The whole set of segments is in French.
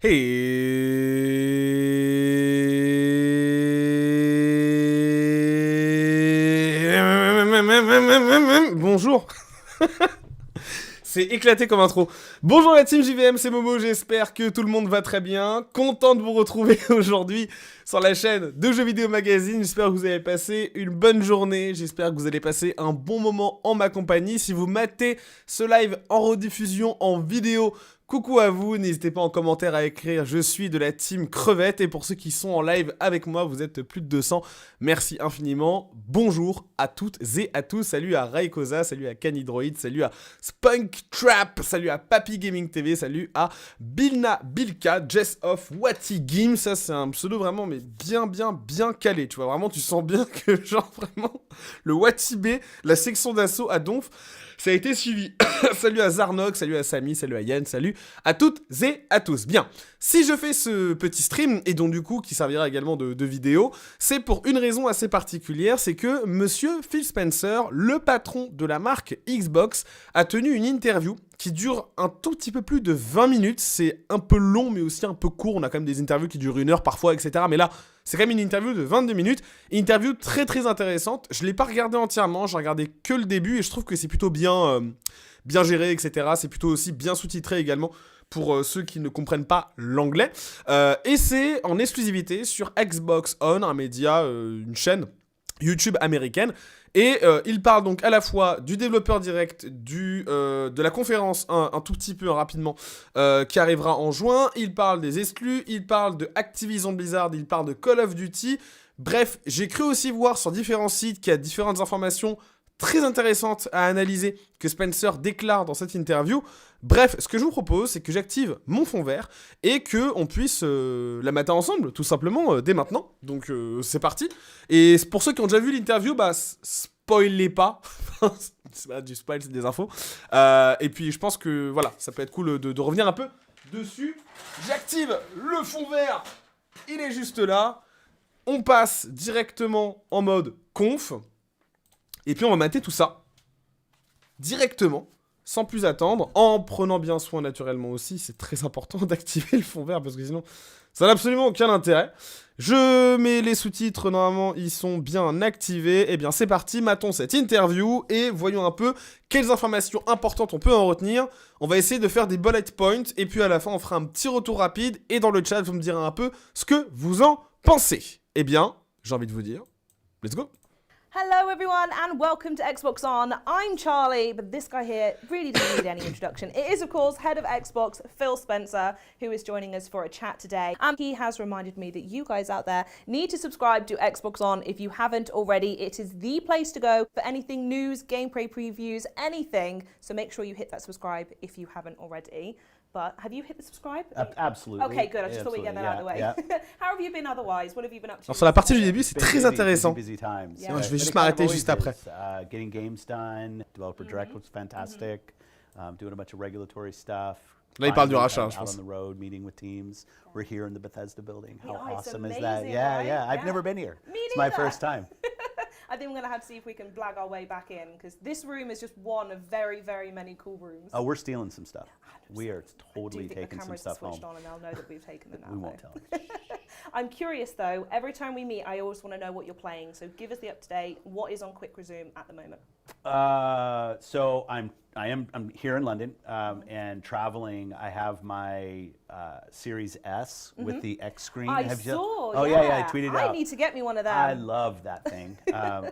Bonjour. C'est éclaté comme intro. Bonjour la team JVM, c'est Momo, j'espère que tout le monde va très bien. Content de vous retrouver aujourd'hui sur la chaîne de Jeux Vidéo Magazine. J'espère que vous avez passé une bonne journée, j'espère que vous allez passer un bon moment en ma compagnie. Si vous matez ce live en rediffusion en vidéo, coucou à vous, n'hésitez pas en commentaire à écrire « Je suis de la team crevette » et pour ceux qui sont en live avec moi, vous êtes plus de 200. Merci infiniment. Bonjour à toutes et à tous. Salut à Raikosa, salut à Canidroid, salut à Spunk Trap, salut à Papy Gaming TV, salut à Bilna Bilka, Jess of Wati Game. Ça c'est un pseudo vraiment mais bien calé. Tu vois, vraiment tu sens bien que genre vraiment le Wati B, la section d'assaut à Donf, ça a été suivi. Salut à Zarnok, salut à Samy, salut à Yann, salut à toutes et à tous. Bien, si je fais ce petit stream, et donc du coup qui servira également de vidéo, c'est pour une raison assez particulière, c'est que monsieur Phil Spencer, le patron de la marque Xbox, a tenu une interview qui dure un tout petit peu plus de 20 minutes. C'est un peu long mais aussi un peu court, on a quand même des interviews qui durent 1 heure parfois, etc. Mais là, c'est quand même une interview de 22 minutes, une interview très intéressante. Je ne l'ai pas regardée entièrement, j'ai regardé que le début et je trouve que c'est plutôt bien géré, etc. C'est plutôt aussi bien sous-titré également pour ceux qui ne comprennent pas l'anglais. Et c'est en exclusivité sur Xbox On, un média, une chaîne YouTube américaine. Et il parle donc à la fois du développeur direct, de la conférence un tout petit peu rapidement qui arrivera en juin. Il parle des exclus, il parle de Activision Blizzard, il parle de Call of Duty. Bref, j'ai cru aussi voir sur différents sites qu'il y a différentes informations très intéressantes à analyser que Spencer déclare dans cette interview. Bref, ce que je vous propose, c'est que j'active mon fond vert et qu'on puisse la mater ensemble, tout simplement, dès maintenant. Donc, c'est parti. Et pour ceux qui ont déjà vu l'interview, bah, spoilez pas. C'est pas du spoil, c'est des infos. Et puis, je pense que, voilà, ça peut être cool de revenir un peu dessus. J'active le fond vert. Il est juste là. On passe directement en mode conf. Et puis, on va mater tout ça directement, sans plus attendre, en prenant bien soin naturellement aussi, c'est très important d'activer le fond vert parce que sinon ça n'a absolument aucun intérêt. Je mets les sous-titres, normalement ils sont bien activés. Et bien c'est parti, matons cette interview et voyons un peu quelles informations importantes on peut en retenir. On va essayer de faire des bullet points et puis à la fin on fera un petit retour rapide et dans le chat vous me direz un peu ce que vous en pensez. Eh bien, j'ai envie de vous dire, let's go. Hello everyone and welcome to Xbox On. I'm Charlie, but this guy here really doesn't need any introduction. It is of course head of Xbox, Phil Spencer, who is joining us for a chat today. And he has reminded me that you guys out there need to subscribe to Xbox On if you haven't already. It is the place to go for anything news, gameplay previews, anything. So make sure you hit that subscribe if you haven't already. But have you hit the subscribe? Absolutely. Okay, good. I just thought we'd get that out of the way. Yeah. How have you been otherwise? What have you been up to? Alors sur la partie du début, c'est très intéressant. Busy times. Yeah. Je vais juste m'arrêter juste après. Getting games done, developer direct was fantastic. Doing a bunch of regulatory stuff. Là, il parle du rachat, je Out pense. on the road, meeting with teams. We're here in the Bethesda building. How Yeah, it's awesome is amazing, that? Yeah, right? yeah. I've Yeah. never been here. Me It's my neither. first time. I think we're going to have to see if we can blag our way back in, because this room is just one of very many cool rooms. Oh, we're stealing some stuff. 100%. We are I totally do think taking the some cameras stuff are home. switched on and they'll know that we've taken them out. We won't though. tell them. I'm curious though, every time we meet I always want to know what you're playing, so give us the up-to-date. What is on Quick Resume at the moment? So I'm here in London and traveling. I have my Series S with the X screen. I Have you- saw, Oh yeah, I tweeted it I out. need to get me one of them. I love that thing.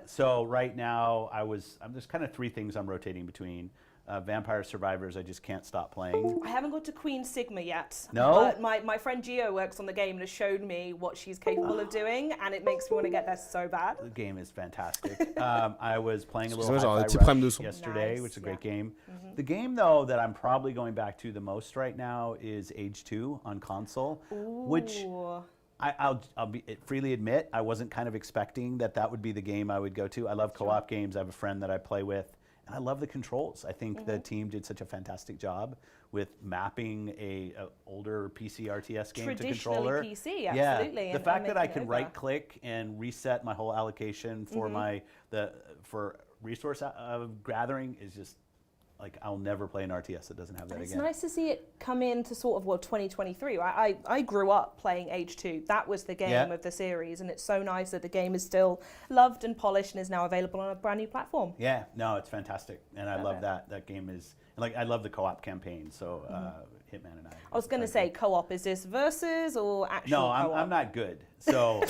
So right now, there's kind of 3 things I'm rotating between. Vampire Survivors, I just can't stop playing. I haven't got to Queen Sigma yet. No? But my friend Gio works on the game and has showed me what she's capable of doing, and it makes me want to get there so bad. The game is fantastic. I was playing a little Excusez-moi, Hi-Fi petit problème de Rush son. yesterday, Nice, which is a great yeah. game. The game, though, that I'm probably going back to the most right now is Age 2 on console, which Ooh. I'll freely admit I wasn't kind of expecting that would be the game I would go to. I love co-op games. I have a friend that I play with. And I love the controls. I think the team did such a fantastic job with mapping a older PC RTS game to controller. Traditionally PC, absolutely. Yeah, the and fact that I making it can over. right-click and reset my whole allocation for for resource gathering is just like I'll never play an RTS that doesn't have that It's again. nice to see it come into sort of 2023. Right? I grew up playing H2. That was the game of the series, and it's so nice that the game is still loved and polished and is now available on a brand new platform. Yeah, no, it's fantastic, and I love that. That game is like I love the co-op campaign. So Hitman and I was going to say co-op. Is this versus or actual co-op? No, I'm not good. So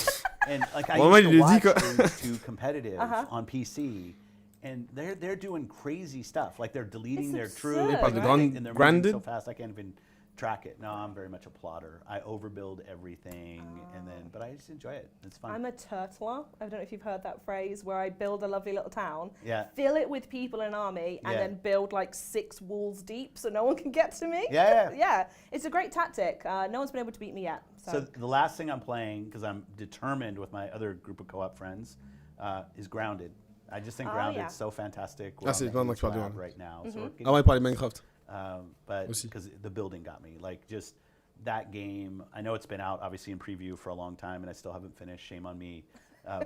and like I Well, used to moi, il le dit, watch these two competitive on PC. And they're doing crazy stuff. Like they're deleting their absurd, troops, right? and they're moving Grounded? so fast I can't even track it. No, I'm very much a plotter. I overbuild everything, but I just enjoy it. It's fun. I'm a turtler. I don't know if you've heard that phrase, where I build a lovely little town, Yeah. fill it with people in an army, and Yeah. then build like 6 walls deep so no one can get to me. Yeah. Yeah, it's a great tactic. No one's been able to beat me yet. So the last thing I'm playing, because I'm determined with my other group of co-op friends, is Grounded. I just think Grounded's so fantastic. We're on c'est the vraiment Haze que tu parles lab de- right now. So we're getting- Ah ouais, parler Minecraft. but Aussi. because the building got me, like just that game. I know it's been out obviously in preview for a long time, and I still haven't finished. Shame on me.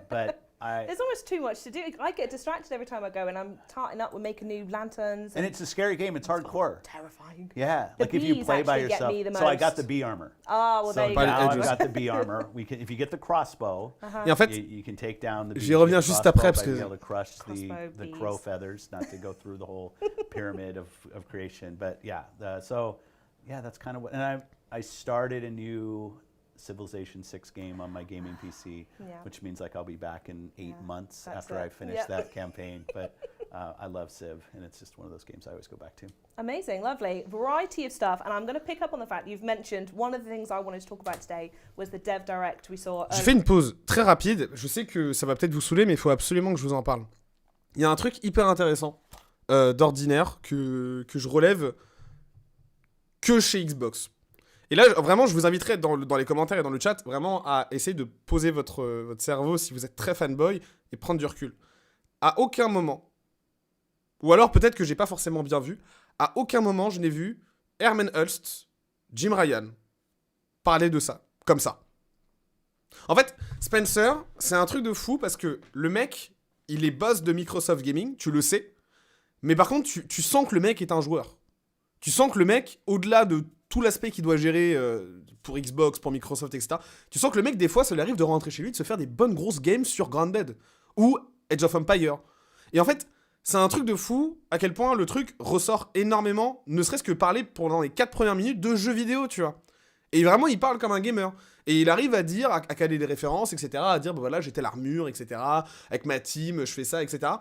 But There's almost too much to do. I get distracted every time I go, and I'm tarting up. We're making new lanterns. and it's a scary game. It's hardcore. Terrifying. Yeah, The like if you bees play by actually get yourself. me the So I got most. the bee armor. Oh, well, So there you Pas go. les now I've edges. got the bee armor. If you get the crossbow, Et en fait, you can take down the. J'y bees reviens with juste crossbow après, by parce que- being able to crush Crossbow the bees. crow feathers, not to go through the whole pyramid of creation. But yeah, that's kind of what. And I started a new Civilization 6 game on my gaming PC, which means like I'll be back in 8 months That's after it. I finish Yep. that campaign. But I love Civ, and it's just one of those games I always go back to. Amazing, lovely. Variety of stuff. And I'm going to pick up on the fact you've mentioned one of the things I wanted to talk about today was the Dev Direct we saw. J'ai fait une pause très rapide. Je sais que ça va peut-être vous saouler, mais il faut absolument que je vous en parle. Il y a un truc hyper intéressant d'ordinaire que je relève que chez Xbox. Et là, vraiment, je vous inviterai dans les commentaires et dans le chat vraiment à essayer de poser votre cerveau si vous êtes très fanboy et prendre du recul. À aucun moment, ou alors peut-être que j'ai pas forcément bien vu, à aucun moment je n'ai vu Herman Hulst, Jim Ryan parler de ça, comme ça. En fait, Spencer, c'est un truc de fou parce que le mec, il est boss de Microsoft Gaming, tu le sais, mais par contre, tu sens que le mec est un joueur. Tu sens que le mec, au-delà de tout l'aspect qu'il doit gérer pour Xbox, pour Microsoft, etc., tu sens que le mec, des fois, ça lui arrive de rentrer chez lui, de se faire des bonnes grosses games sur Grounded ou Age of Empire. Et en fait, c'est un truc de fou à quel point le truc ressort énormément, ne serait-ce que parler pendant les 4 premières minutes de jeux vidéo, tu vois. Et vraiment, il parle comme un gamer. Et il arrive à dire, à caler des références, etc., à dire, bah voilà, j'ai telle armure, etc., avec ma team, je fais ça, etc.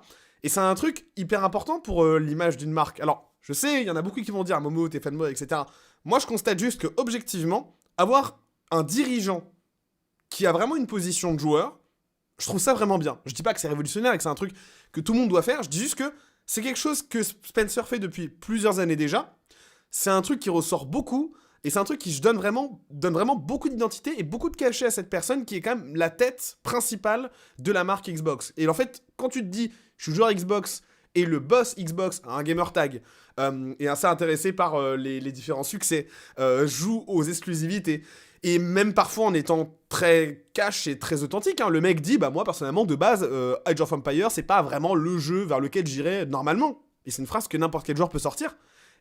Et c'est un truc hyper important pour l'image d'une marque. Alors, je sais, il y en a beaucoup qui vont dire, Momo, t'es fanboy, etc. Moi, je constate juste que, objectivement, avoir un dirigeant qui a vraiment une position de joueur, je trouve ça vraiment bien. Je dis pas que c'est révolutionnaire et que c'est un truc que tout le monde doit faire, je dis juste que c'est quelque chose que Spencer fait depuis plusieurs années déjà. C'est un truc qui ressort beaucoup, et c'est un truc qui donne vraiment beaucoup d'identité et beaucoup de cachet à cette personne qui est quand même la tête principale de la marque Xbox. Et en fait, quand tu te dis, je suis joueur Xbox, et le boss Xbox, un gamer tag, est assez intéressé par les différents succès, joue aux exclusivités, et même parfois en étant très cash et très authentique, hein, le mec dit, bah moi personnellement de base, Age of Empire, c'est pas vraiment le jeu vers lequel j'irais normalement. Et c'est une phrase que n'importe quel joueur peut sortir.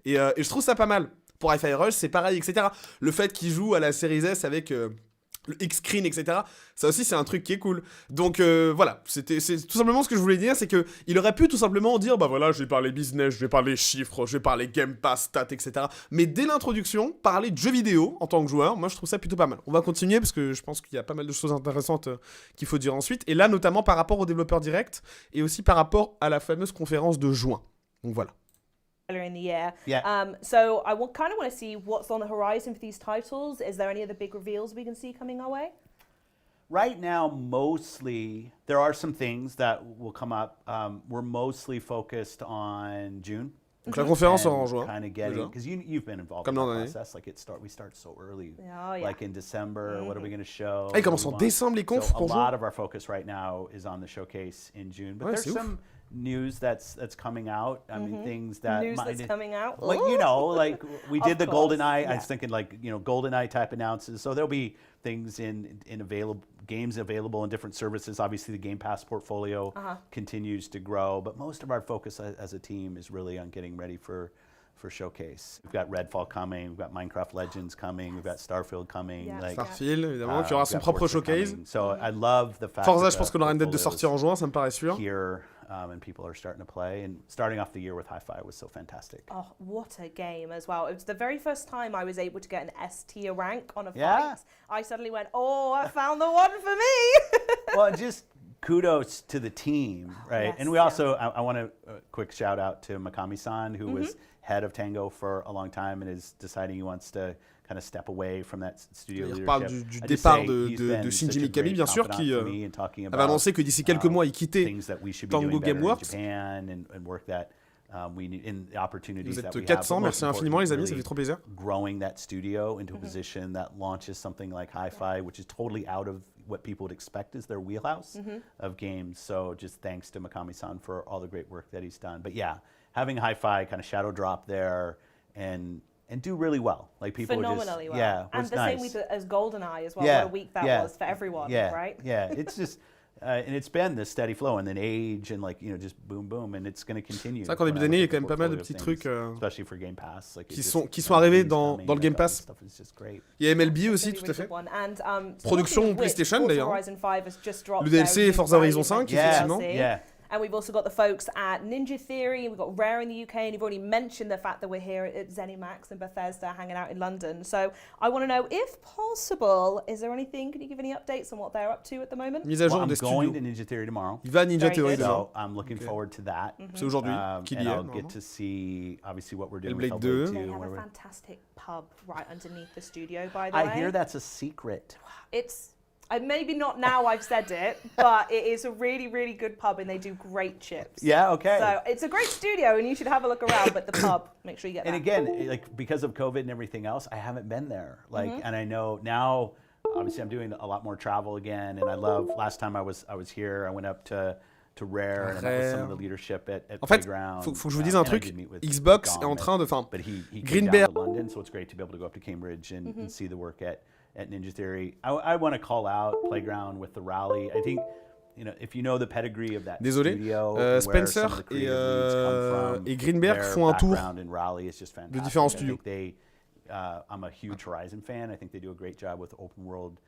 Et je trouve ça pas mal. Pour Hi-Fi Rush, c'est pareil, etc. Le fait qu'il joue à la série S avec le X-Screen, etc. Ça aussi, c'est un truc qui est cool. Donc voilà, c'est tout simplement ce que je voulais dire, c'est qu'il aurait pu tout simplement dire, bah voilà, je vais parler business, je vais parler chiffres, je vais parler Game Pass, stats, etc. Mais dès l'introduction, parler de jeux vidéo en tant que joueur, moi je trouve ça plutôt pas mal. On va continuer parce que je pense qu'il y a pas mal de choses intéressantes qu'il faut dire ensuite. Et là, notamment par rapport aux développeurs directs et aussi par rapport à la fameuse conférence de juin. Donc voilà. In the year. Yeah. So I kind of want to see what's on the horizon for these titles. Is there any other big reveals we can see coming our way? Right now, mostly, there are some things that will come up. We're mostly focused on June. Donc la conférence en juin. Kind of getting, because you've been involved Comme in l'an the dernier. process. Like we start so early. Oh, yeah. Like in December, what are we going to show? Ah, ils commencent en décembre les confs So pour a jouer. lot of our focus right now is on the showcase in June. But Ouais, there's c'est ouf. some news that's coming out. I mean, things that News that's coming out. Like, you know, like we did the course, GoldenEye. I yeah. was thinking like, you know, GoldenEye type announces. So there'll be things in available games available in different services. Obviously, the Game Pass portfolio continues to grow, but most of our focus as a team is really on getting ready for Showcase. We've got Redfall coming, we've got Minecraft Legends coming, we've got Starfield coming. Yes. Like, Starfield, évidemment, qui aura son we've got propre Forza showcase. coming. So I love the fact Forza, that je pense qu'on aura une date de sortie en juin, ça me paraît sûr. here, and people are starting to play. And starting off the year with Hi-Fi was so fantastic. Oh, what a game as well. It was the very first time I was able to get an S tier rank on a fight. Yeah. I suddenly went, oh, I found the one for me. Well, just kudos to the team, right? Yes, and we also, I want to quick shout out to Makami-san, who was head of Tango for a long time and is deciding he wants to kind of step away from that studio Il leadership. parle du I just départ say de he's been Shinji such a Mikami, great bien sûr, confidant qui for me in talking avait about, annoncé que d'ici quelques mois, il quittait things that we should be Tango doing better in Gameworks. Japan and work that we need in the opportunities Vous that êtes we have. 400, But most merci infiniment les amis, importantly, ça fait trop plaisir. growing that studio into a position that launches something like Hi-Fi, which is totally out of what people would expect is their wheelhouse of games. So just thanks to Makami-san for all the great work that he's done. But yeah, having Hi-Fi kind of shadow drop there and do really well. Like people Phenomenally just, well. yeah, And was the nice. same with as GoldenEye as well. Yeah, What a week that yeah, was for everyone, yeah, right? Yeah, it's just, and it's been this steady flow, and then age, and like, you know, just boom, boom, and it's going to continue. C'est vrai qu'en début d'année, il y a quand même pas mal de petits trucs especially for Game Pass, like qui sont arrivés dans le Game Pass. Stuff is just great. Il y a MLB aussi, Really, tout à really fait. good one. And, Production talking of which, PlayStation, Forza d'ailleurs. Horizon 5 has just dropped Le DLC their Forza new Horizon 5, variant effectivement. DLC. Yeah. And we've also got the folks at Ninja Theory, we've got Rare in the UK, and you've already mentioned the fact that we're here at ZeniMax and Bethesda hanging out in London. So I want to know, if possible, is there anything, can you give any updates on what they're up to at the moment? Mise à jour Well, I'm des going studios. to Ninja Theory tomorrow. Il va à Ninja Very Theory good. demain. So I'm looking Okay. forward to that. C'est aujourd'hui qu'il y And est. I'll normalement. get to see obviously what we're doing Hellblade with 2. Hellblade 2. They have where a we're- fantastic pub right underneath the studio, by the I way. hear that's a secret. It's maybe not now I've said it, but it is a really, really good pub and they do great chips. Yeah, okay. So it's a great studio and you should have a look around, but the pub, make sure you get And that. again, like because of COVID and everything else, I haven't been there. Like, and I know now, obviously, I'm doing a lot more travel again, and I love. Last time I was here, I went up to Rare and I met with some of the leadership at En fait, Playground. faut que je vous dise un and I truc. did meet with Xbox est Dom, en train de, enfin, but he came Greenberg- down to London, so it's great to be able to go up to Cambridge and see the work at Ninja Theory. I want to call out Playground with the rally. I think, you know, if you know the pedigree of that Désolé, studio, and where Spencer some of the creative leads come from, et Greenberg their font un tour background in Raleigh is just fantastic. différents I studios. think they, I'm a huge Horizon fan. I think they do a great job with open world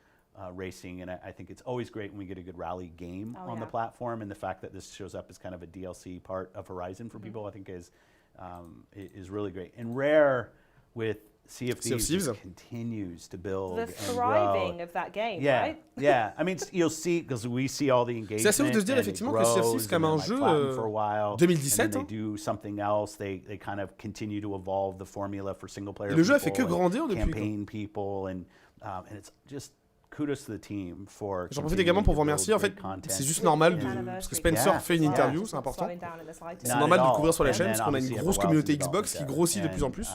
racing, and I think it's always great when we get a good rally game on the platform. And the fact that this shows up as kind of a DLC part of Horizon for people, I think is really great. And Rare with Sea of Thieves just continues to build The and thriving grow. of that game, Yeah, right? yeah. I mean, you'll see, because we see all the engagement. C'est assez ouf de se dire and it effectivement que Sea of Thieves, grows, comme and un then, jeu, like, flatten for a while, 2017, and then they do something else. They kind of continue to evolve the formula for single player. Et le jeu a fait people que grandir and depuis. campaign people, and it's just kudos to the team for. J'en profite également pour vous remercier. En fait, c'est juste normal parce que Spencer fait une interview, c'est important. C'est normal de le couvrir sur la chaîne parce qu'on a une grosse communauté Xbox qui grossit de plus en plus.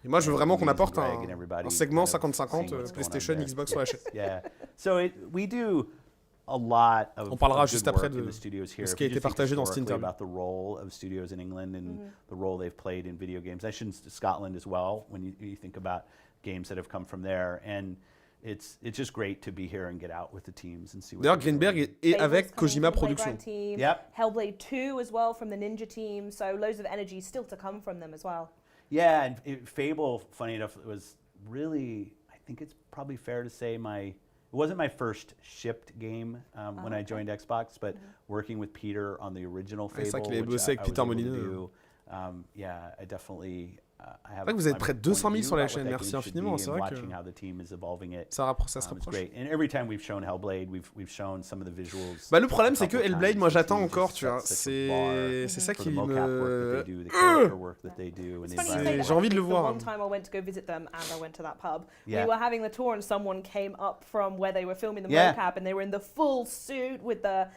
Et moi, je veux vraiment qu'on apporte un segment 50-50 PlayStation, Xbox sur la chaîne. Yeah. So we do a lot of. On parlera of juste good après work in de the studios here. ce If qui a you été just think partagé dans cette historically interview. about the role of studios in England and the role they've played in video games. I shouldn't Scotland as well when you think about games that have come from there, and it's just great to be here and get out with the teams and see what. D'ailleurs, they're doing. Greenberg est avec Kojima Productions. Yep. Hellblade 2 as well from the Ninja team, so loads of energy still to come from them as well. Yeah, and Fable, funny enough, it was really, I think it's probably fair to say it wasn't my first shipped game when I joined Xbox, but working with Peter on the original Fable, C'est ça qu'il avait which bossé avec I was Peter able to Molineux. do, yeah, I definitely. I have C'est vrai que vous êtes my près de point 200 000 of sur view la about chaîne, what that merci game should infiniment, be c'est and vrai que watching how the team is evolving it. ça It's rapproche. great. And every time we've shown Hellblade, we've shown some of the visuals. Bah, le problème, c'est que a couple Hellblade, times. moi The j'attends team encore, just tu vois. sets such a bar C'est ça for qui the mocap work that they me. do, the character work that they do, and It's the funny you say environment. that. J'ai envie de le The voir. one time I went to go visit them and I went to that pub, Yeah. we were having the tour and someone came up from where they were filming the Yeah. mocap and they were in the full suit with the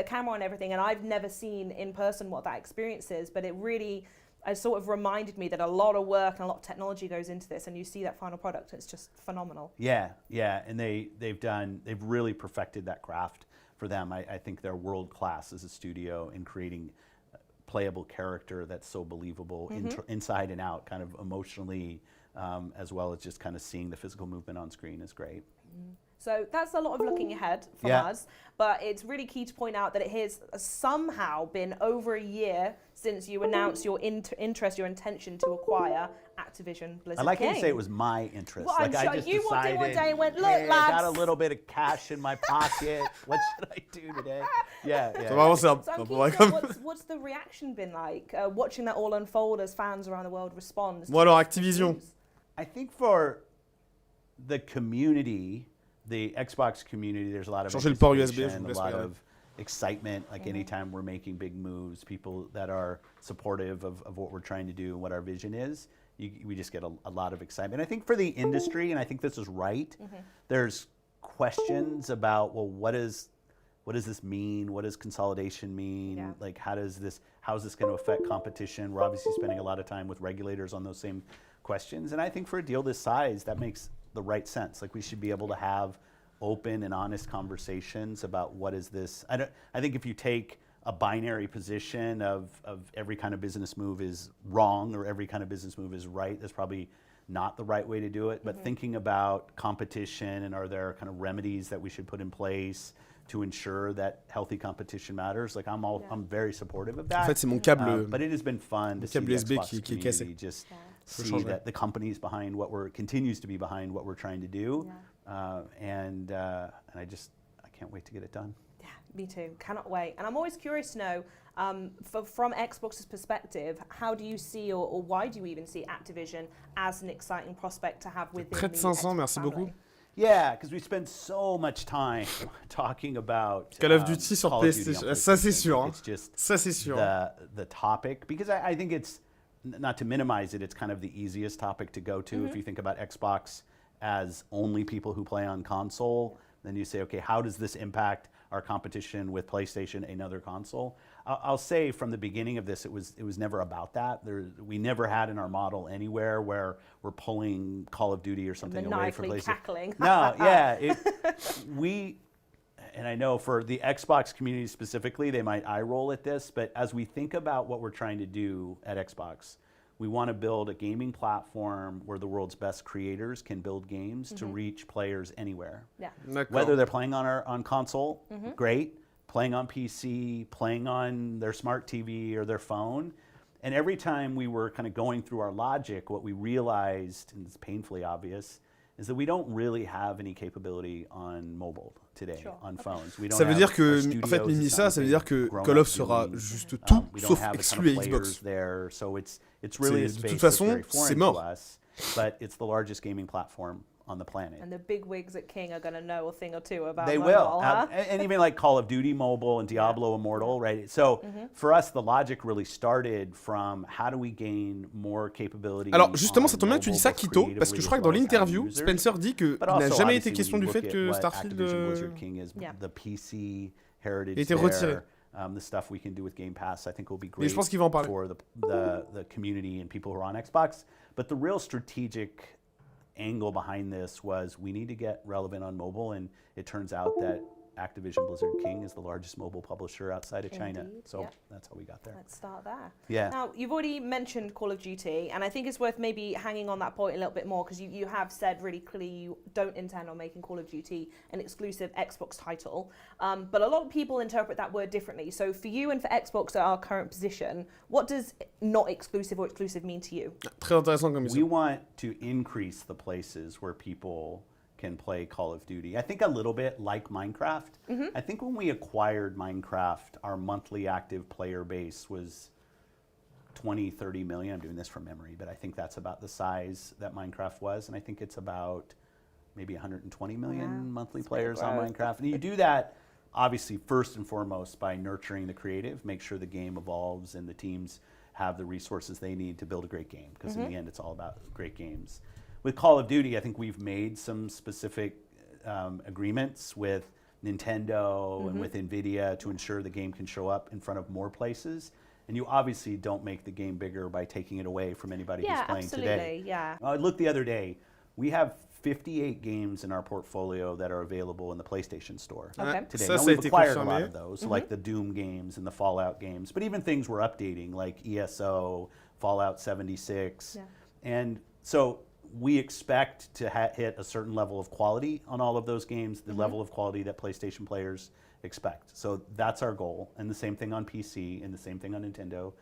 camera and everything, and I've never seen in person what that experience is, but it really sort of reminded me that a lot of work and a lot of technology goes into this, and you see that final product, it's just phenomenal. Yeah, and they've really perfected that craft for them. I think they're world class as a studio in creating playable character that's so believable inside and out, kind of emotionally, as well as just kind of seeing the physical movement on screen is great. So that's a lot of looking ahead from us, but it's really key to point out that it has somehow been over a year since you announced your interest, your intention to acquire Activision Blizzard I like King. how you say it was my interest. Well, like I'm I sure just you decided, one day and went, look, "Hey, I got a lads." little bit of cash in my pocket. What should I do today? Yeah. Vraiment, c'est un So I'm peu keen to comme... know what's the reaction been like, watching that all unfold as fans around the world respond? Bon alors, Activision. I think for the community, the Xbox community, there's a lot of Changer le port USB, anticipation, je vous a laisse lot regarder. of excitement. Like anytime we're making big moves, people that are supportive of what we're trying to do and what our vision is, we just get a lot of excitement. I think for the industry, and I think this is right, there's questions about, well, what does this mean? What does consolidation mean? Yeah. Like, how is this going to affect competition? We're obviously spending a lot of time with regulators on those same questions. And I think for a deal this size, that makes the right sense. Like, we should be able to have open and honest conversations about what is this. I think if you take a binary position of every kind of business move is wrong or every kind of business move is right, that's probably not the right way to do it. But thinking about competition and are there kind of remedies that we should put in place to ensure that healthy competition matters, like I'm very supportive of that. En fait, c'est mon câble, But it has been fun to see câble the USB Xbox qui est cassé. community just see changer. that the company's behind continues to be behind what we're trying to do. And I can't wait to get it done. Yeah, me too. Cannot wait. And I'm always curious to know, from Xbox's perspective, how do you see or why do you even see Activision as an exciting prospect to have within Près de the 500, Xbox merci family? beaucoup. Yeah, because we spend so much time talking about Call of Duty sur Call of Duty PlayStation. on Ça, c'est PlayStation. sûr. Hein. It's just Ça, c'est sûr. the topic, because I think it's, not to minimize it, it's kind of the easiest topic to go to. If you think about Xbox as only people who play on console, then you say, okay, how does this impact our competition with PlayStation, another console? I'll say from the beginning of this, it was never about that. We never had in our model anywhere where we're pulling Call of Duty or something away from Maniacally PlayStation. cackling. No, yeah, and I know for the Xbox community specifically, they might eye roll at this, but as we think about what we're trying to do at Xbox, we want to build a gaming platform where the world's best creators can build games to reach players anywhere. Yeah. D'accord. Whether they're playing on console, great, playing on PC, playing on their smart TV or their phone. And every time we were kind of going through our logic, what we realized, and it's painfully obvious, is that we don't really have any capability on mobile today, on phones. We don't Ça veut have dire our que, studios en fait, is Mimi, not ça veut dire que grown Call up of sera doing. juste tout We don't sauf have a ton exclu of Xbox. players there, so it's really a De space toute that's façon, very c'est foreign mort. to us, but it's the largest gaming platform on the planet. And the big wigs at King are going to know a thing or two about They mobile, will, huh? and even like Call of Duty Mobile and Diablo Immortal, right? So for us, the logic really started from how do we gain more capability. Alors justement, ça on tombe bien que tu dis ça, mobile, Quito, both parce que je crois que creatively dans as well as l'interview, users. Spencer dit qu'il But n'a also, jamais été obviously, question when du you fait look que at what Starfield Activision Blizzard King is, the PC heritage était retiré. there, the stuff we can do with Game Pass, I think will be Mais great je pense qu'il va en parler. for the community and people who are on Xbox. But the real strategic angle behind this was we need to get relevant on mobile, and it turns out that Activision Blizzard King is the largest mobile publisher outside of China. Indeed, So yeah. that's how we got there. Let's start there. Yeah. Now, you've already mentioned Call of Duty, and I think it's worth maybe hanging on that point a little bit more, because you have said really clearly you don't intend on making Call of Duty an exclusive Xbox title. But a lot of people interpret that word differently. So for you and for Xbox at our current position, what does not exclusive or exclusive mean to you? Très intéressant comme We mission. want to increase the places where people can play Call of Duty. I think a little bit like Minecraft. I think when we acquired Minecraft, our monthly active player base was 20, 30 million. I'm doing this from memory, but I think that's about the size that Minecraft was. And I think it's about maybe 120 million monthly players on growth. Minecraft. And you do that, obviously, first and foremost by nurturing the creative, make sure the game evolves and the teams have the resources they need to build a great game. Because in the end, it's all about great games. With Call of Duty, I think we've made some specific agreements with Nintendo and with NVIDIA to ensure the game can show up in front of more places. And you obviously don't make the game bigger by taking it away from anybody who's playing absolutely, today. yeah. I looked the other day, we have 58 games in our portfolio that are available in the PlayStation Store Okay. today. Ça, Now, ça a we've été acquired a confirmé. lot of those, so like the Doom games and the Fallout games, but even things we're updating like ESO, Fallout 76. Yeah. And so we expect to hit a certain level of quality on all of those games, the level of quality that PlayStation players expect. So that's our goal. And the same thing on PC and the same thing on Nintendo.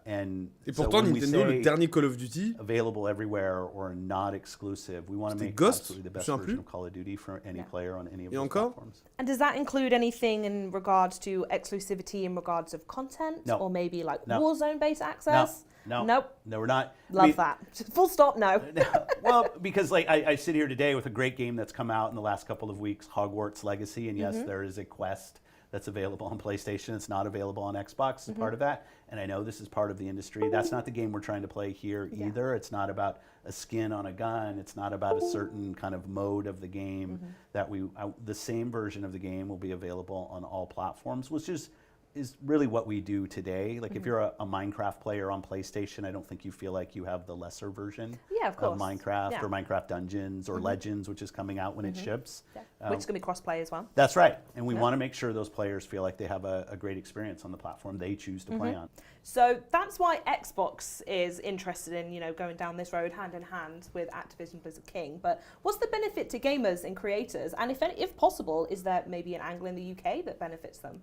Et pourtant, when we Nintendo, le say dernier Call of Duty, available everywhere or not exclusive, we want to C'était make Ghost, absolutely the je me best souviens version plus. of Call of Duty for any player on any of Et those encore? platforms. And does that include anything in regards to exclusivity in regards of content? No. Or maybe like No. Warzone-based access? No, Nope. no, we're not. Love that. Full stop, no. Well, because like I sit here today with a great game that's come out in the last couple of weeks, Hogwarts Legacy, and yes, there is a quest that's available on PlayStation. It's not available on Xbox as part of that. And I know this is part of the industry. That's not the game we're trying to play here either. It's not about a skin on a gun. It's not about a certain kind of mode of the game. That the same version of the game will be available on all platforms, which is really what we do today. Like if you're a Minecraft player on PlayStation, I don't think you feel like you have the lesser version Yeah, of course. Minecraft Yeah. or Minecraft Dungeons or Legends, which is coming out when it ships. Yeah. Which is going to be cross-play as well. That's right. And we want to make sure those players feel like they have a great experience on the platform they choose to play on. So that's why Xbox is interested in, going down this road hand in hand with Activision Blizzard King. But what's the benefit to gamers and creators? And if possible, is there maybe an angle in the UK that benefits them?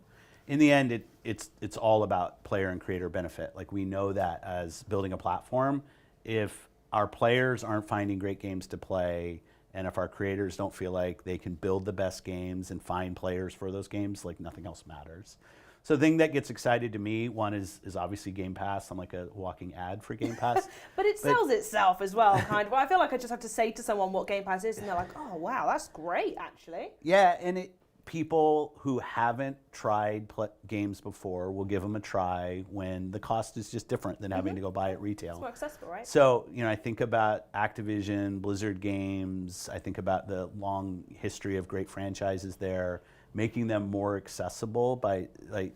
In the end, it's all about player and creator benefit. Like we know that as building a platform, if our players aren't finding great games to play, and if our creators don't feel like they can build the best games and find players for those games, like nothing else matters. So the thing that gets excited to me, one is obviously Game Pass. I'm like a walking ad for Game Pass. But it sells itself as well, kind of. I feel like I just have to say to someone what Game Pass is, and they're like, oh, wow, that's great, actually. Yeah, and people who haven't tried games before will give them a try when the cost is just different than having to go buy it retail. It's more accessible, right? So, I think about Activision, Blizzard games. I think about the long history of great franchises there, making them more accessible by,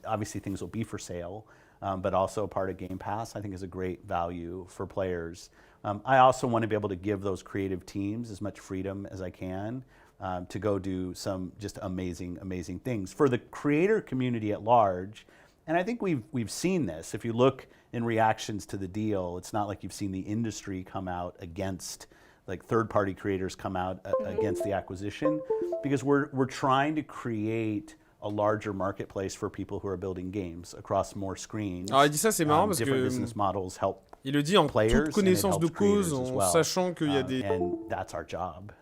obviously things will be for sale, but also part of Game Pass, I think is a great value for players. I also want to be able to give those creative teams as much freedom as I can to go do some just amazing, amazing things. For the creator community at large, and I think we've seen this, if you look in reactions to the deal, it's not like you've seen the industry come out against, like third-party creators come out against the acquisition, because we're trying to create a larger marketplace for people who are building games across more screens. Alors il dit ça, c'est marrant parce Different que business models help il le dit en players, toute and it connaissance de helps cause, creators as en well. sachant qu'il y a des... And that's our job.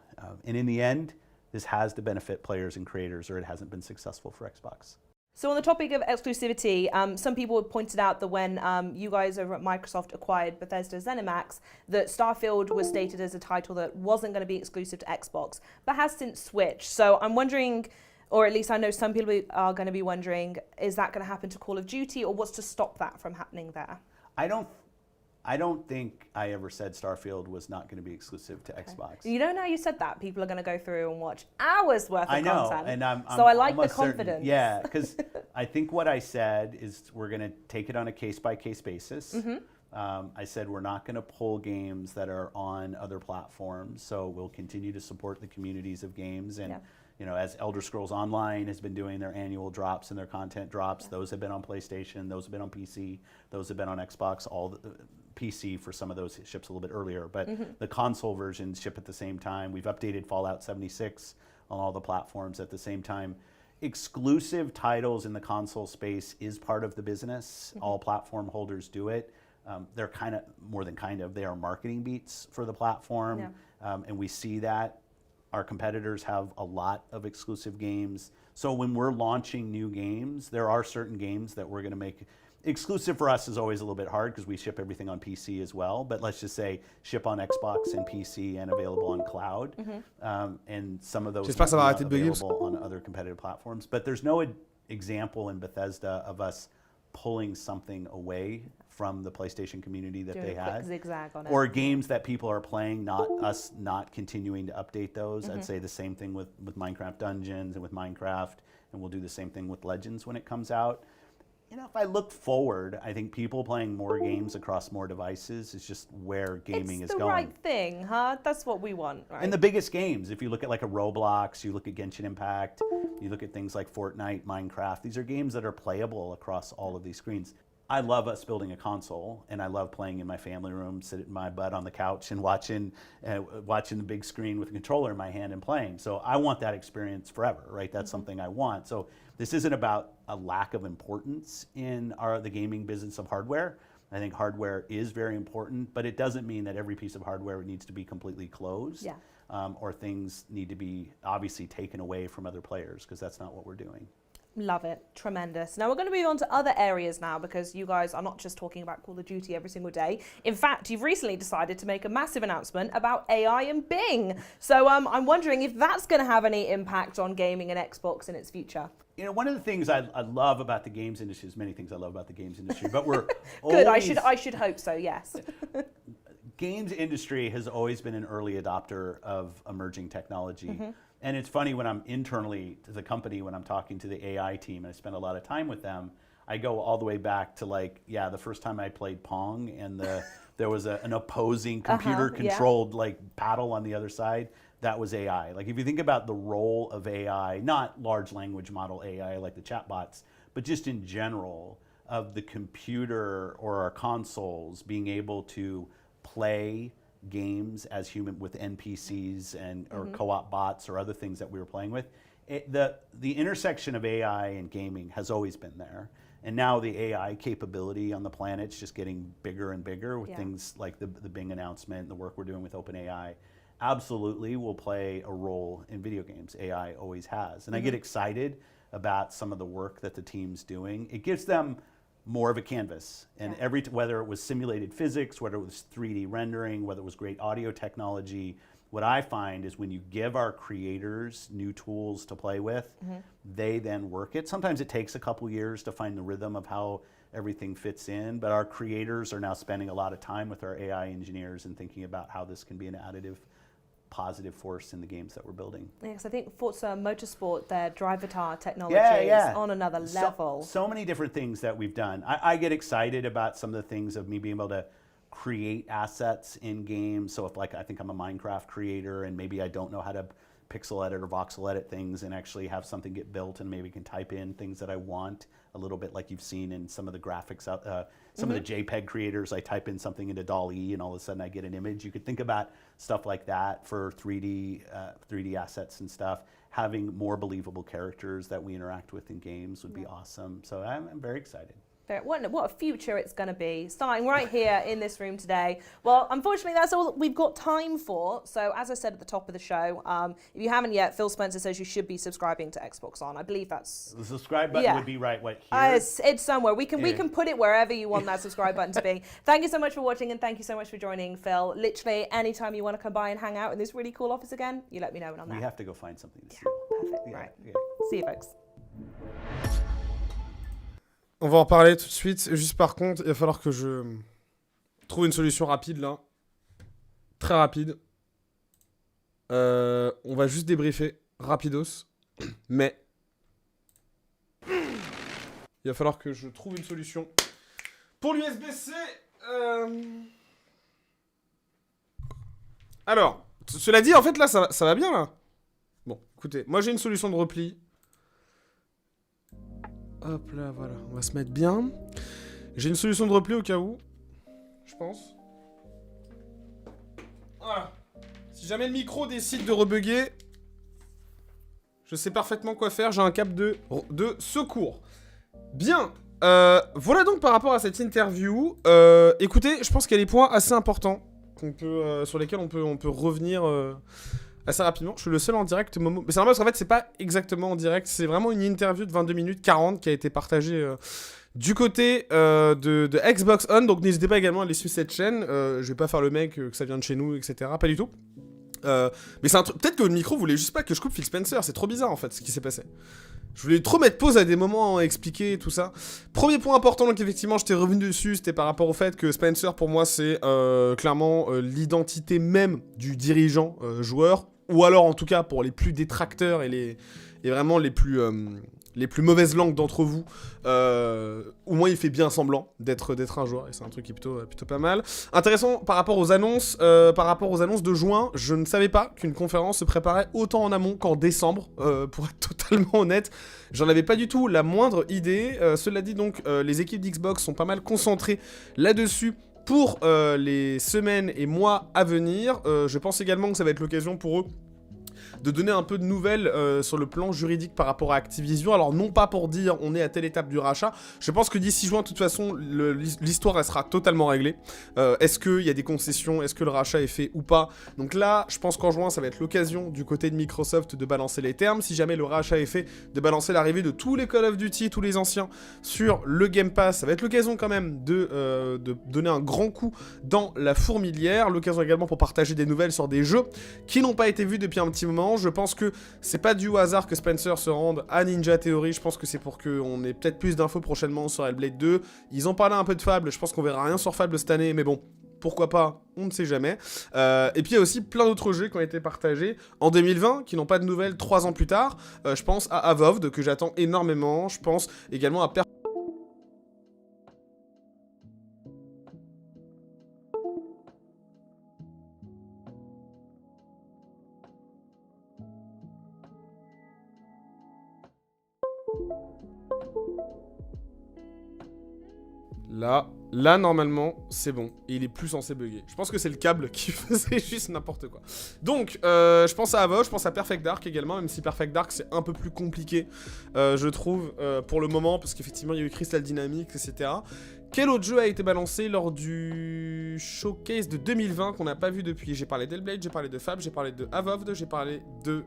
And in the end, this has to benefit players and creators, or it hasn't been successful for Xbox. So on the topic of exclusivity, some people have pointed out that when you guys over at Microsoft acquired Bethesda ZeniMax, that Starfield was stated as a title that wasn't going to be exclusive to Xbox, but has since switched. So I'm wondering, or at least I know some people are going to be wondering, is that going to happen to Call of Duty, or what's to stop that from happening there? I don't think I ever said Starfield was not going to be exclusive to Xbox. You know, now you said that, people are going to go through and watch hours worth of I know, content. and So I like the almost certain- confidence. Yeah, because I think what I said is we're going to take it on a case-by-case basis. I said we're not going to pull games that are on other platforms, so we'll continue to support the communities of games. And as Elder Scrolls Online has been doing their annual drops and their content drops, those have been on PlayStation, those have been on PC, those have been on Xbox. PC for some of those ships a little bit earlier, but the console versions ship at the same time. We've updated Fallout 76 on all the platforms at the same time. Exclusive titles in the console space is part of the business. All platform holders do it. They're they are marketing beats for the platform. And we see that. Our competitors have a lot of exclusive games. So when we're launching new games, there are certain games that we're going to make exclusive. For us is always a little bit hard because we ship everything on PC as well, but let's just say ship on Xbox and PC and available on cloud. And some of those J'espère que ça va are arrêter de bugger. available on other competitive platforms. But there's no example in Bethesda of us pulling something away from the PlayStation community that Doing they a quick had. zigzag on it. Or games that people are playing, not continuing to update those. I'd say the same thing with Minecraft Dungeons and with Minecraft, and we'll do the same thing with Legends when it comes out. You know, if I look forward, I think people playing more games across more devices is just where gaming is It's the going. right thing, huh? That's what we want, right? And the biggest games, if you look at like a Roblox, you look at Genshin Impact, you look at things like Fortnite, Minecraft, these are games that are playable across all of these screens. I love us building a console, and I love playing in my family room, sitting my butt on the couch and watching the big screen with a controller in my hand and playing. So I want that experience forever, right? That's something I want. So this isn't about a lack of importance in the gaming business of hardware. I think hardware is very important, but it doesn't mean that every piece of hardware needs to be completely closed, or things need to be obviously taken away from other players, because that's not what we're doing. Love it. Tremendous. Now we're going to move on to other areas now, because you guys are not just talking about Call of Duty every single day. In fact, you've recently decided to make a massive announcement about AI and Bing. So I'm wondering if that's going to have any impact on gaming and Xbox in its future. You know, one of the things I love about the games industry, there's many things I love about the games industry, but we're Good. always, I should hope so. Yes. games industry has always been an early adopter of emerging technology. And it's funny when I'm internally to the company, when I'm talking to the AI team, and I spend a lot of time with them, I go all the way back to the first time I played Pong, and there was an opposing computer-controlled paddle on the other side. That was AI. Like, if you think about the role of AI, not large language model AI like the chatbots, but just in general of the computer or our consoles being able to play games as human with NPCs and or co-op bots or other things that we were playing with. The intersection of AI and gaming has always been there. And now the AI capability on the planet's just getting bigger and bigger with things like the Bing announcement and the work we're doing with OpenAI. Absolutely will play a role in video games. AI always has. And I get excited about some of the work that the team's doing. It gives them more of a canvas, and whether it was simulated physics, whether it was 3D rendering, whether it was great audio technology, what I find is when you give our creators new tools to play with, they then work it. Sometimes it takes a couple years to find the rhythm of how everything fits in, but our creators are now spending a lot of time with our AI engineers and thinking about how this can be an additive positive force in the games that we're building. Yes, I think Forza Motorsport, their driver technology is on another level. So many different things that we've done. I get excited about some of the things of me being able to create assets in games. So if I think I'm a Minecraft creator and maybe I don't know how to pixel edit or voxel edit things and actually have something get built and maybe can type in things that I want a little bit like you've seen in some of the graphics, some of the JPEG creators. I type in something into DALL-E and all of a sudden I get an image. You could think about stuff like that for 3D assets and stuff. Having more believable characters that we interact with in games would be awesome. So I'm very excited. What a future it's going to be, starting right here in this room today. Well, unfortunately, that's all we've got time for. So, as I said at the top of the show, if you haven't yet, Phil Spencer says you should be subscribing to Xbox On. I believe that's... The subscribe button would be right, here? It's somewhere. We can put it wherever you want that subscribe button to be. Thank you so much for watching, and thank you so much for joining, Phil. Literally, anytime you want to come by and hang out in this really cool office again, you let me know when I'm there. We have to go find something to see. Perfect, right. See you, folks. On va en reparler tout de suite. Juste par contre, il va falloir que je trouve une solution rapide là. Très rapide. On va juste débriefer rapidos. Mais il va falloir que je trouve une solution pour l'USB-C. Alors, cela dit, en fait là, ça va bien là. Bon, écoutez, moi j'ai une solution de repli. Hop là, voilà, on va se mettre bien. J'ai une solution de repli au cas où, je pense. Voilà. Si jamais le micro décide de rebugger, je sais parfaitement quoi faire. J'ai un câble de secours. Bien. Voilà donc par rapport à cette interview. Écoutez, je pense qu'il y a des points assez importants sur lesquels on peut revenir... assez rapidement, je suis le seul en direct, Momo. Mais c'est normal parce qu'en fait, c'est pas exactement en direct. C'est vraiment une interview de 22 minutes 40 qui a été partagée du côté de Xbox On. Donc n'hésitez pas également à aller suivre cette chaîne. Je vais pas faire le mec que ça vient de chez nous, etc. Pas du tout. Mais c'est un truc. Peut-être que le micro voulait juste pas que je coupe Phil Spencer. C'est trop bizarre en fait ce qui s'est passé. Je voulais trop mettre pause à des moments, expliquer tout ça. Premier point important, donc effectivement, j'étais revenu dessus, c'était par rapport au fait que Spencer, pour moi, c'est clairement l'identité même du dirigeant joueur. Ou alors, en tout cas, pour les plus détracteurs et vraiment les plus les plus mauvaises langues d'entre vous, au moins il fait bien semblant d'être un joueur, et c'est un truc qui est plutôt pas mal. Intéressant par rapport aux annonces de juin, je ne savais pas qu'une conférence se préparait autant en amont qu'en décembre, pour être totalement honnête. J'en avais pas du tout la moindre idée. Cela dit donc, les équipes d'Xbox sont pas mal concentrées là-dessus pour les semaines et mois à venir. Je pense également que ça va être l'occasion pour eux de donner un peu de nouvelles sur le plan juridique par rapport à Activision. Alors non pas pour dire on est à telle étape du rachat, je pense que d'ici juin de toute façon l'histoire elle sera totalement réglée. Est-ce qu'il y a des concessions, est-ce que le rachat est fait ou pas? Donc là je pense qu'en juin ça va être l'occasion du côté de Microsoft de balancer les termes, si jamais le rachat est fait, de balancer l'arrivée de tous les Call of Duty, tous les anciens sur le Game Pass. Ça va être l'occasion quand même de donner un grand coup dans la fourmilière, l'occasion également pour partager des nouvelles sur des jeux qui n'ont pas été vus depuis un petit moment. Je pense que c'est pas du hasard que Spencer se rende à Ninja Theory. Je pense que c'est pour qu'on ait peut-être plus d'infos prochainement sur Hellblade 2. Ils ont parlé un peu de Fable. Je pense qu'on verra rien sur Fable cette année, mais bon, pourquoi pas, on ne sait jamais. Et puis il y a aussi plein d'autres jeux qui ont été partagés en 2020, qui n'ont pas de nouvelles 3 ans plus tard. Je pense à Avowed, que j'attends énormément. Je pense également à Là, normalement, c'est bon. Et il est plus censé bugger. Je pense que c'est le câble qui faisait juste n'importe quoi. Donc, je pense à Avowed, je pense à Perfect Dark également, même si Perfect Dark, c'est un peu plus compliqué, je trouve, pour le moment, parce qu'effectivement, il y a eu Crystal Dynamics, etc. Quel autre jeu a été balancé lors du showcase de 2020 qu'on n'a pas vu depuis? J'ai parlé d'Hellblade, j'ai parlé de Fable, j'ai parlé de Avowed, j'ai parlé de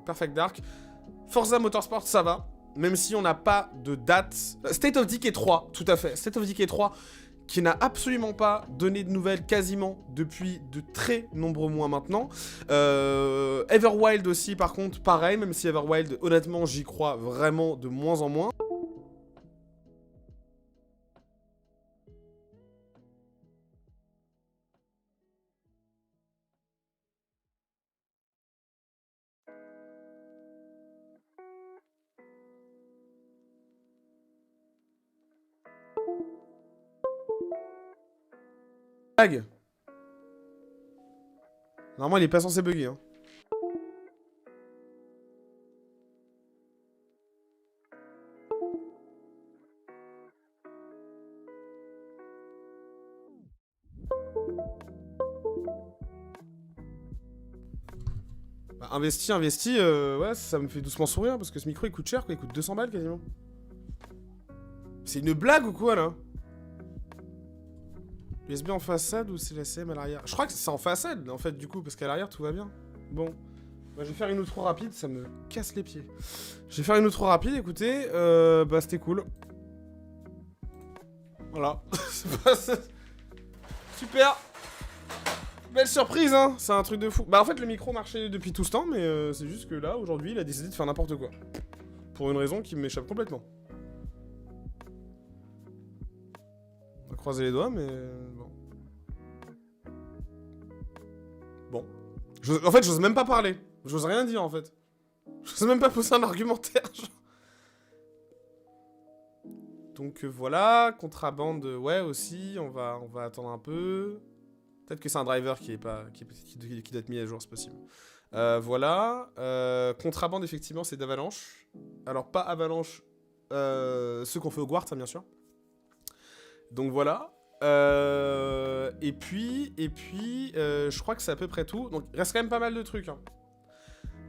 Perfect Dark. Forza Motorsport, ça va. Même si on n'a pas de date. State of Decay 3, tout à fait. State of Decay 3, qui n'a absolument pas donné de nouvelles quasiment depuis de très nombreux mois maintenant. Everwild aussi, par contre, pareil, même si Everwild, honnêtement, j'y crois vraiment de moins en moins. Lag. Normalement, il est pas censé bugger, hein. Bah, investi, ouais, ça me fait doucement sourire, parce que ce micro, il coûte cher, quoi. Il coûte 200 balles, quasiment. C'est une blague ou quoi, là? USB en façade ou c'est la CM à l'arrière? Je crois que c'est en façade, en fait, du coup, parce qu'à l'arrière, tout va bien. Bon. Bah, je vais faire une outro rapide, ça me casse les pieds. Je vais faire une outro rapide, écoutez. Bah, c'était cool. Voilà. Super. Belle surprise, hein. C'est un truc de fou. Bah, en fait, le micro marchait depuis tout ce temps, mais c'est juste que là, aujourd'hui, il a décidé de faire n'importe quoi. Pour une raison qui m'échappe complètement. On va croiser les doigts, mais bon. Bon. En fait, j'ose même pas parler. J'ose rien dire, en fait. J'ose même pas poser un argumentaire, genre. Donc voilà, contrabande, ouais, aussi. On va attendre un peu. Peut-être que c'est un driver qui doit être mis à jour, c'est possible. Voilà. Contrabande, effectivement, c'est d'Avalanche. Alors, pas Avalanche, ceux qu'on fait au Guard, ça, bien sûr. Donc voilà. Et puis, je crois que c'est à peu près tout. Donc, il reste quand même pas mal de trucs. Hein.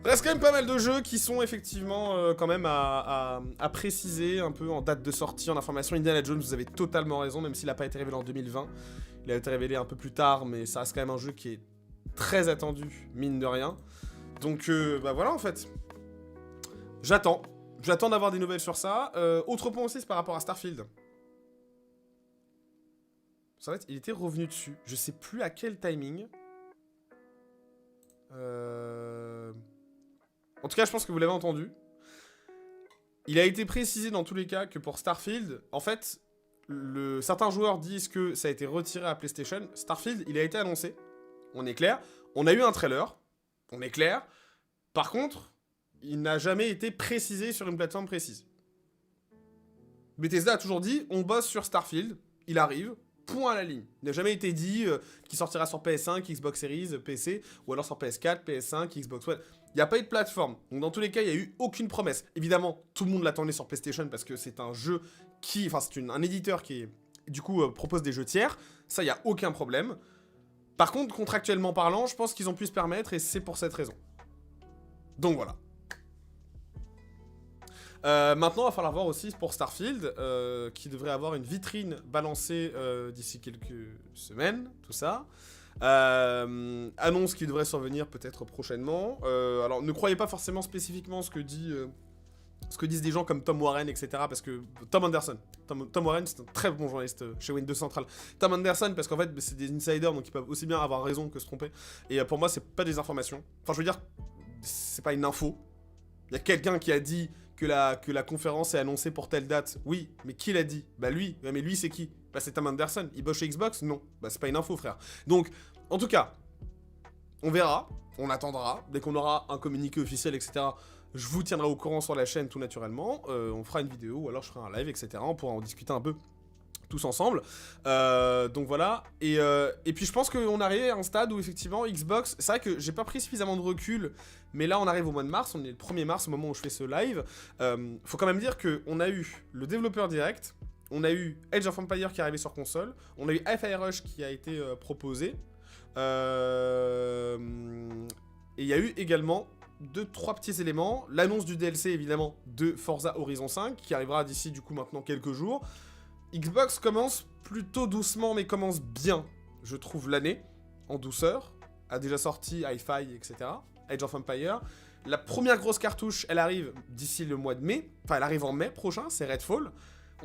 Il reste quand même pas mal de jeux qui sont effectivement quand même à préciser un peu en date de sortie, en information. Indiana Jones, vous avez totalement raison, même s'il n'a pas été révélé en 2020. Il a été révélé un peu plus tard, mais ça reste quand même un jeu qui est très attendu, mine de rien. Donc, bah voilà, en fait. J'attends d'avoir des nouvelles sur ça. Autre point aussi, c'est par rapport à Starfield. En fait, il était revenu dessus. Je sais plus à quel timing. En tout cas, je pense que vous l'avez entendu. Il a été précisé dans tous les cas que pour Starfield, en fait, certains joueurs disent que ça a été retiré à PlayStation. Starfield, il a été annoncé. On est clair. On a eu un trailer. On est clair. Par contre, il n'a jamais été précisé sur une plateforme précise. Bethesda a toujours dit, on bosse sur Starfield, il arrive, point à la ligne. Il n'a jamais été dit qu'il sortira sur PS5, Xbox Series, PC, ou alors sur PS4, PS5, Xbox One. Il n'y a pas eu de plateforme. Donc dans tous les cas, il n'y a eu aucune promesse. Évidemment, tout le monde l'attendait sur PlayStation parce que c'est un jeu qui... Enfin, c'est un éditeur qui, du coup, propose des jeux tiers. Ça, il n'y a aucun problème. Par contre, contractuellement parlant, je pense qu'ils ont pu se permettre et c'est pour cette raison. Donc voilà. Maintenant, il va falloir voir aussi pour Starfield, qui devrait avoir une vitrine balancée d'ici quelques semaines, tout ça. Annonce qui devrait survenir peut-être prochainement. Alors, ne croyez pas forcément spécifiquement ce que disent des gens comme Tom Warren, etc. Parce que Tom Anderson, Tom Warren, c'est un très bon journaliste chez Windows Central. Tom Anderson, parce qu'en fait, c'est des insiders, donc ils peuvent aussi bien avoir raison que se tromper. Et pour moi, c'est pas des informations. Enfin, je veux dire, c'est pas une info. Il y a quelqu'un qui a dit que la conférence est annoncée pour telle date. Oui, mais qui l'a dit? Bah lui. Ouais, mais lui, c'est qui? Bah c'est Tom Anderson. Il bosse chez Xbox? Non. Bah c'est pas une info, frère. Donc, en tout cas, on verra, on attendra. Dès qu'on aura un communiqué officiel, etc., je vous tiendrai au courant sur la chaîne tout naturellement. On fera une vidéo ou alors je ferai un live, etc. On pourra en discuter un peu tous ensemble. Donc voilà. Et puis je pense qu'on arrive à un stade où effectivement Xbox, c'est vrai que j'ai pas pris suffisamment de recul, mais là on arrive au mois de mars, on est le 1er mars au moment où je fais ce live. Faut quand même dire qu'on a eu le développeur direct, on a eu Age of Empires qui est arrivé sur console, on a eu Hi-Fi Rush qui a été proposé, et il y a eu également 2-3 petits éléments, l'annonce du DLC évidemment de Forza Horizon 5 qui arrivera d'ici du coup maintenant quelques jours. Xbox commence plutôt doucement, mais commence bien, je trouve, l'année, en douceur. A déjà sorti Hi-Fi, etc. Age of Empires. La première grosse cartouche, elle arrive d'ici le mois de mai. Enfin, elle arrive en mai prochain, c'est Redfall.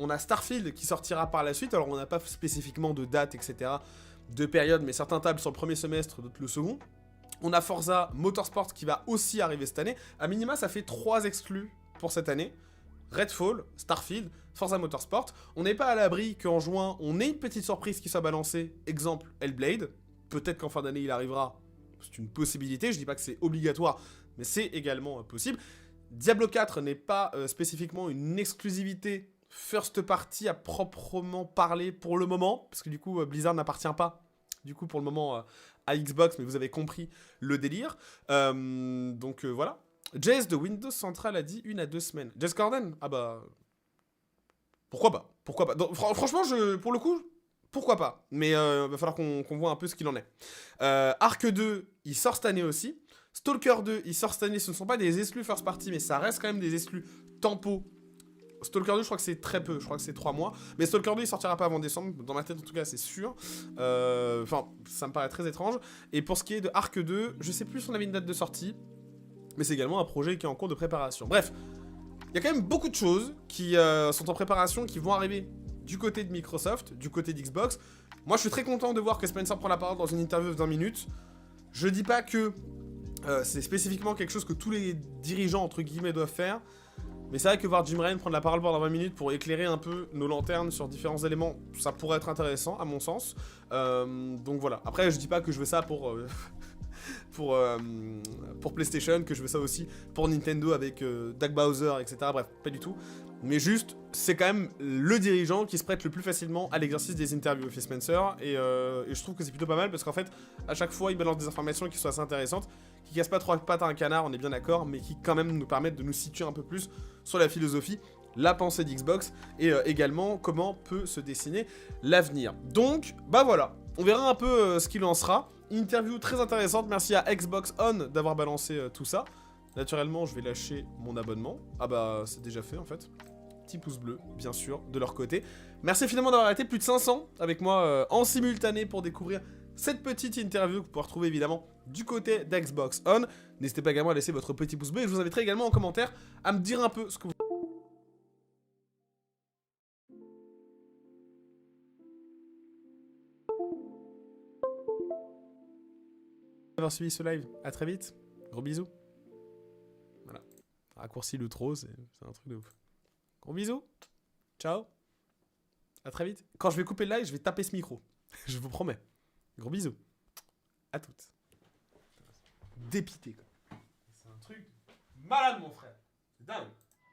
On a Starfield qui sortira par la suite. Alors, on n'a pas spécifiquement de date, etc., de période, mais certains tablent sur le premier semestre, d'autres le second. On a Forza Motorsport qui va aussi arriver cette année. À minima, ça fait 3 exclus pour cette année. Redfall, Starfield, Forza Motorsport. On n'est pas à l'abri qu'en juin, on ait une petite surprise qui soit balancée. Exemple, Hellblade. Peut-être qu'en fin d'année, il arrivera. C'est une possibilité. Je dis pas que c'est obligatoire, mais c'est également possible. Diablo 4 n'est pas spécifiquement une exclusivité first party à proprement parler pour le moment, parce que du coup, Blizzard n'appartient pas, du coup, pour le moment, à Xbox, mais vous avez compris le délire. Donc voilà. Jez de Windows Central a dit 1 à 2 semaines. Jez Corden? Ah bah... Pourquoi pas? Pourquoi pas? Donc, franchement, pour le coup, pourquoi pas? Mais va falloir qu'on voit un peu ce qu'il en est. Arc 2, il sort cette année aussi. Stalker 2, il sort cette année. Ce ne sont pas des exclus first party, mais ça reste quand même des exclus tempo. Stalker 2, je crois que c'est très peu. Je crois que c'est 3 mois. Mais Stalker 2, il sortira pas avant décembre. Dans ma tête, en tout cas, c'est sûr. Enfin, ça me paraît très étrange. Et pour ce qui est de Arc 2, je sais plus si on avait une date de sortie. Mais c'est également un projet qui est en cours de préparation. Bref, il y a quand même beaucoup de choses qui sont en préparation, qui vont arriver du côté de Microsoft, du côté d'Xbox. Moi, je suis très content de voir que Spencer prend la parole dans une interview de 20 minutes. Je dis pas que c'est spécifiquement quelque chose que tous les dirigeants, entre guillemets, doivent faire. Mais c'est vrai que voir Jim Ryan prendre la parole pendant 20 minutes pour éclairer un peu nos lanternes sur différents éléments, ça pourrait être intéressant, à mon sens. Donc voilà. Après, je dis pas que je veux ça pour PlayStation, que je veux ça aussi pour Nintendo avec Doug Bowser, etc. Bref, pas du tout. Mais juste, c'est quand même le dirigeant qui se prête le plus facilement à l'exercice des interviews, Phil Spencer. Et je trouve que c'est plutôt pas mal parce qu'en fait, à chaque fois, il balance des informations qui sont assez intéressantes, qui cassent pas 3 pattes à un canard, on est bien d'accord, mais qui quand même nous permettent de nous situer un peu plus sur la philosophie, la pensée d'Xbox et également comment peut se dessiner l'avenir. Donc, bah voilà, on verra un peu ce qu'il en sera. Interview très intéressante, merci à Xbox On d'avoir balancé tout ça. Naturellement, je vais lâcher mon abonnement. Ah bah, c'est déjà fait en fait. Petit pouce bleu, bien sûr, de leur côté. Merci finalement d'avoir été plus de 500 avec moi en simultané pour découvrir cette petite interview que vous pouvez retrouver évidemment du côté d'Xbox On. N'hésitez pas également à laisser votre petit pouce bleu et je vous inviterai également en commentaire à me dire un peu ce que vous... d'avoir suivi ce live. À très vite. Gros bisous. Voilà. Raccourci le trop, c'est un truc de ouf. Gros bisous. Ciao. À très vite. Quand je vais couper le live, je vais taper ce micro. Je vous promets. Gros bisous. À toutes. Dépité, quoi. C'est un truc... malade, mon frère. C'est dingue.